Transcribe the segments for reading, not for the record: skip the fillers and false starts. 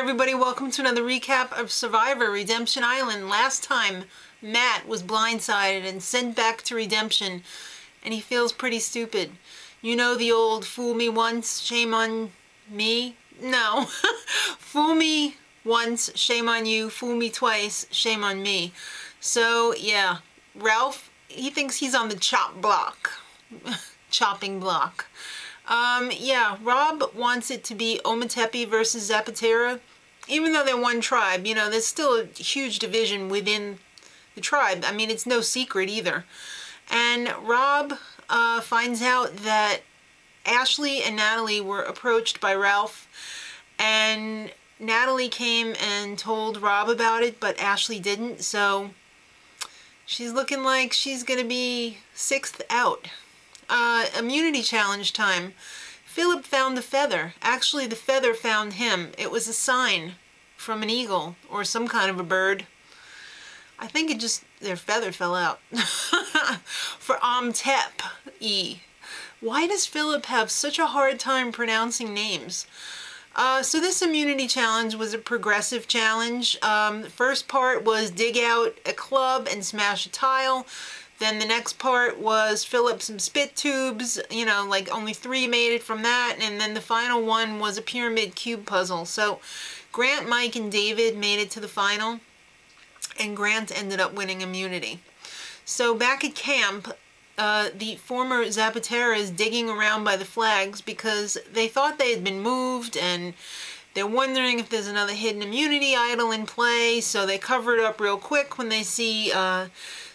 everybody, welcome to another recap of Survivor Redemption Island. Last time, Matt was blindsided and sent back to Redemption, and he feels pretty stupid. You know the old fool me once, shame on me? No. Fool me once, shame on you. Fool me twice, shame on me. So, yeah, Ralph, he thinks he's on the chop block. Chopping block. Yeah, Rob wants it to be Ometepe versus Zapatera. Even though they're one tribe, you know, there's still a huge division within the tribe. I mean, it's no secret either. And Rob finds out that Ashley and Natalie were approached by Ralph, and Natalie came and told Rob about it, but Ashley didn't, so she's looking like she's gonna be 6th out. Immunity challenge time. Philip found the feather. Actually, the feather found him. It was a sign from an eagle or some kind of a bird. I think it just, their feather fell out. For Ometepe. Why does Philip have such a hard time pronouncing names? So this immunity challenge was a progressive challenge. The first part was dig out a club and smash a tile. Then the next part was fill up some spit tubes, you know, like only 3 made it from that. And then the final one was a pyramid cube puzzle. So Grant, Mike, and David made it to the final, and Grant ended up winning immunity. So back at camp, the former Zapatera is digging around by the flags because they thought they had been moved, and they're wondering if there's another hidden immunity idol in play. So they cover it up real quick when they see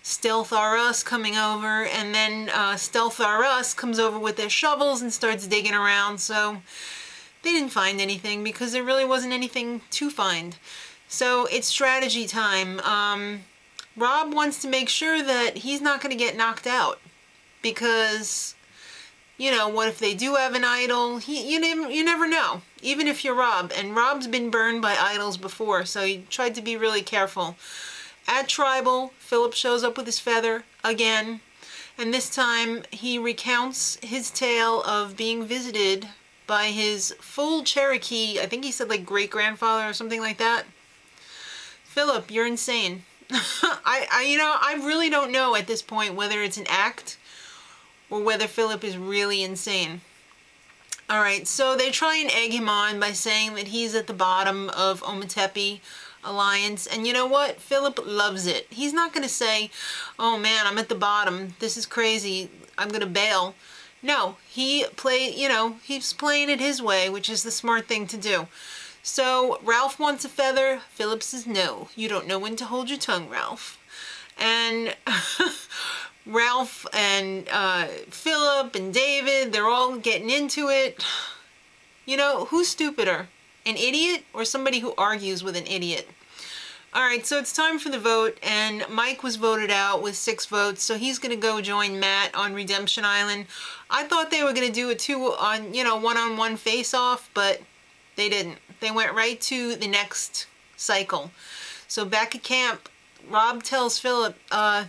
Stealth R Us coming over, and then Stealth R Us comes over with their shovels and starts digging around. So they didn't find anything because there really wasn't anything to find. So it's strategy time. Rob wants to make sure that he's not going to get knocked out because, you know, what if they do have an idol? You never know, even if you're Rob. And Rob's been burned by idols before, so he tried to be really careful. At Tribal, Philip shows up with his feather again, and this time he recounts his tale of being visited by his full Cherokee, I think he said like great-grandfather or something like that. Philip, you're insane. I really don't know at this point whether it's an act or whether Philip is really insane. Alright, so they try and egg him on by saying that he's at the bottom of Ometepe Alliance, and you know what? Philip loves it. He's not going to say, oh man, I'm at the bottom, this is crazy, I'm going to bail. No, he's playing it his way, which is the smart thing to do. So Ralph wants a feather. Philip says, no, you don't know when to hold your tongue, Ralph. And Ralph and Philip and David, they're all getting into it. You know, who's stupider? An idiot or somebody who argues with an idiot? Alright, so it's time for the vote, and Mike was voted out with 6 votes, so he's going to go join Matt on Redemption Island. I thought they were going to do a one-on-one face-off, but they didn't. They went right to the next cycle. So back at camp, Rob tells Philip,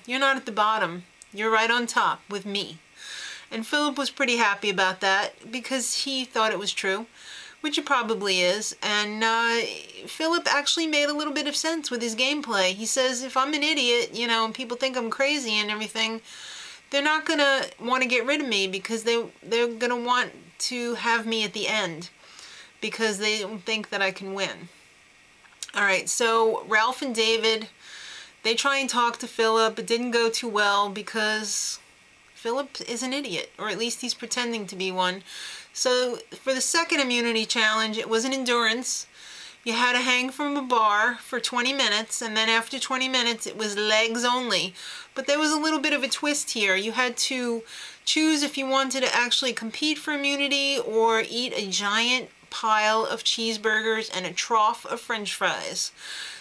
you're not at the bottom. You're right on top with me. And Philip was pretty happy about that because he thought it was true, which it probably is. And Philip actually made a little bit of sense with his gameplay. He says, if I'm an idiot, you know, and people think I'm crazy and everything, they're not going to want to get rid of me because they're going to want to have me at the end because they don't think that I can win. Alright, so Ralph and David, they try and talk to Philip. It didn't go too well because Philip is an idiot, or at least he's pretending to be one. So for the second immunity challenge, it was an endurance. You had to hang from a bar for 20 minutes, and then after 20 minutes it was legs only. But there was a little bit of a twist here. You had to choose if you wanted to actually compete for immunity or eat a giant pile of cheeseburgers and a trough of french fries.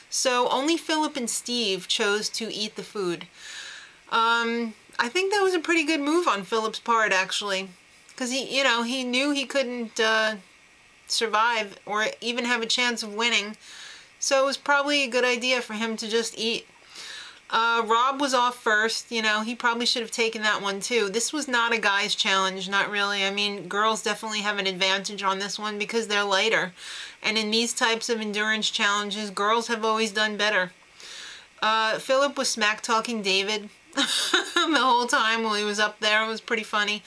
So only Philip and Steve chose to eat the food. I think that was a pretty good move on Philip's part, actually, because he knew he couldn't survive or even have a chance of winning, so it was probably a good idea for him to just eat. Rob was off first. You know, he probably should have taken that one too. This was not a guy's challenge, not really. I mean, girls definitely have an advantage on this one because they're lighter. And in these types of endurance challenges, girls have always done better. Philip was smack-talking David the whole time while he was up there. It was pretty funny.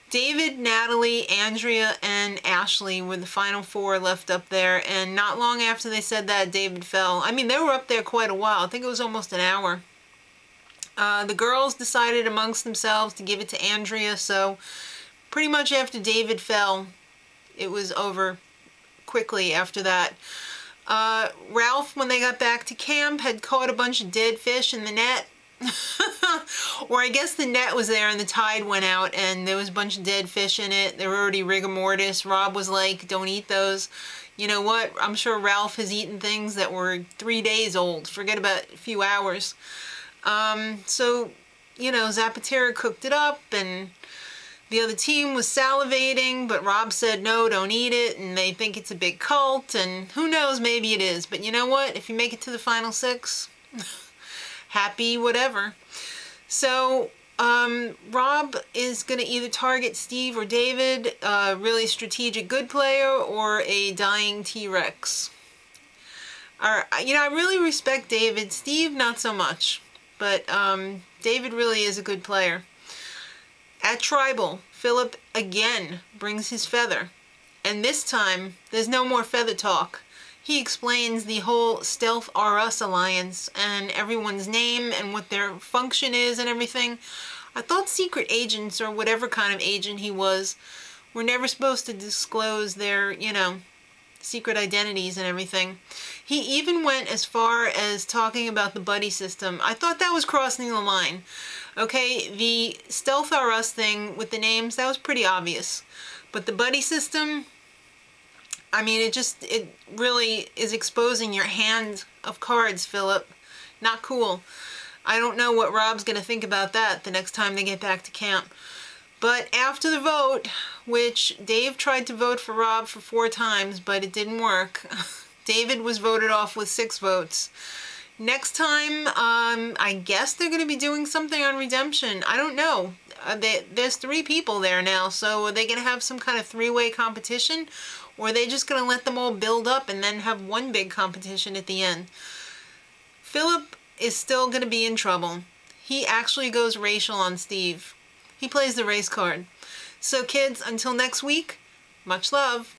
David, Natalie, Andrea, and Ashley were the final four left up there, and not long after they said that, David fell. I mean, they were up there quite a while. I think it was almost an hour. The girls decided amongst themselves to give it to Andrea, so pretty much after David fell, it was over quickly after that. Ralph, when they got back to camp, had caught a bunch of dead fish in the net. Or I guess the net was there and the tide went out and there was a bunch of dead fish in it. They were already rigor mortis. Rob was like, don't eat those. You know what? I'm sure Ralph has eaten things that were 3 days old. Forget about a few hours. So, you know, Zapatera cooked it up and the other team was salivating, but Rob said, no, don't eat it, and they think it's a big cult, and who knows, maybe it is. But you know what? If you make it to the final 6... happy whatever. So Rob is going to either target Steve or David, a really strategic good player, or a dying T-Rex. You know, I really respect David. Steve, not so much. But David really is a good player. At Tribal, Philip again brings his feather. And this time, there's no more feather talk. He explains the whole Stealth R Us alliance and everyone's name and what their function is and everything. I thought secret agents, or whatever kind of agent he was, were never supposed to disclose their, you know, secret identities and everything. He even went as far as talking about the buddy system. I thought that was crossing the line. Okay, the Stealth R Us thing with the names, that was pretty obvious. But the buddy system... I mean, it really is exposing your hand of cards, Philip. Not cool. I don't know what Rob's going to think about that the next time they get back to camp. But after the vote, which Dave tried to vote for Rob for 4 times, but it didn't work. David was voted off with 6 votes. Next time, I guess they're going to be doing something on Redemption. I don't know. There's 3 people there now, so are they going to have some kind of 3-way competition? Or are they just going to let them all build up and then have one big competition at the end? Philip is still going to be in trouble. He actually goes racial on Steve. He plays the race card. So kids, until next week, much love.